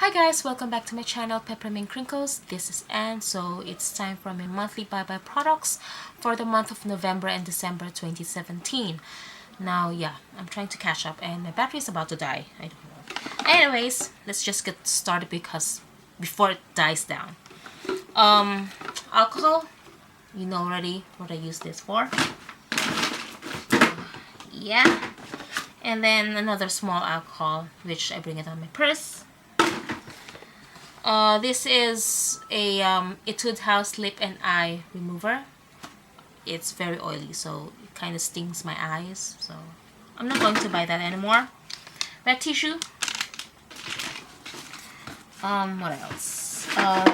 Hi guys, welcome back to my channel Peppermint Crinkles. This is Anne. So it's time for my monthly buy products for the month of November and December 2017. Now yeah, I'm trying to catch up and my battery is about to die. I don't know. Anyways, let's just get started because before it dies down. Alcohol, you know already what I use this for. Yeah. And then another small alcohol which I bring it on my purse. This is a Etude House lip and eye remover. It's very oily, so it kind of stings my eyes, so I'm not going to buy that anymore. Wet tissue. What else?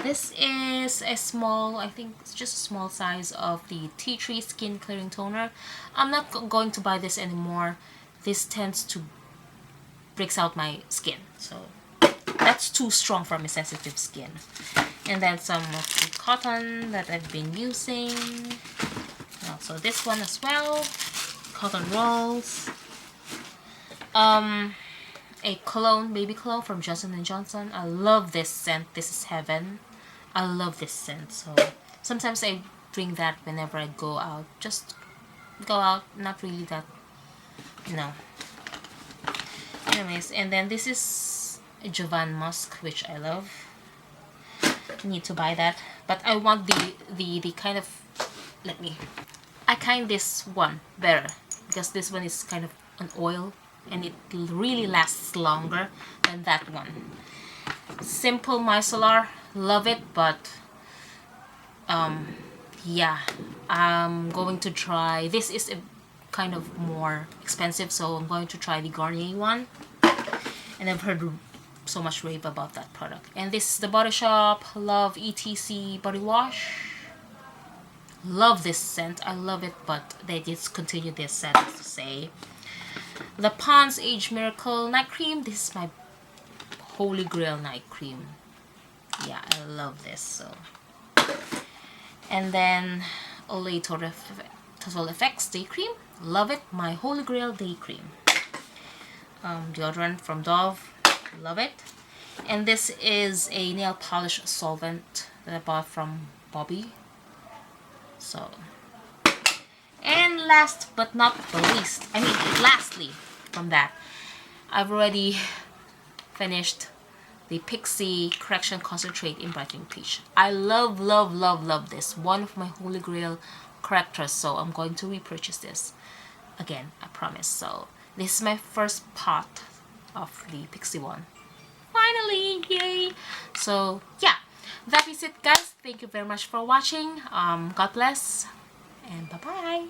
This is a small, I think it's just a small size of the Tea Tree Skin Clearing Toner. I'm not going to buy this anymore. This tends to breaks out my skin, so that's too strong for my sensitive skin. And then some of the cotton that I've been using. Also this one as well. Cotton rolls. A cologne, baby cologne from Johnson & Johnson. I love this scent. This is heaven. I love this scent. So sometimes I bring that whenever I go out. Just go out. Not really that, you know. Anyways, and then this is Jovan Musk, which I love. Need to buy that, but I want the kind of, I kind this one better because this one is kind of an oil and it really lasts longer than that one. Simple micellar, love it, but yeah, I'm going to try, this is a kind of more expensive, so I'm going to try the Garnier one, and I've heard so much rave about that product. And this is the Body Shop Love ETC body wash. Love this scent, I love it, but they discontinued this scent, to say. The Pond's Age Miracle night cream. This is my holy grail night cream. Yeah, I love this. So, and then Olay Total Effects day cream. Love it, my holy grail day cream. Deodorant from Dove. Love it. And this is a nail polish solvent that I bought from Bobby. So, and last but not the least, lastly from that, I've already finished the Pixie Correction Concentrate in Brightening Peach. I love this. One of my holy grail correctors, so I'm going to repurchase this again, I promise. So this is my first pot of the Pixie one. Finally, yay! So yeah, that is it guys. Thank you very much for watching. God bless and bye bye.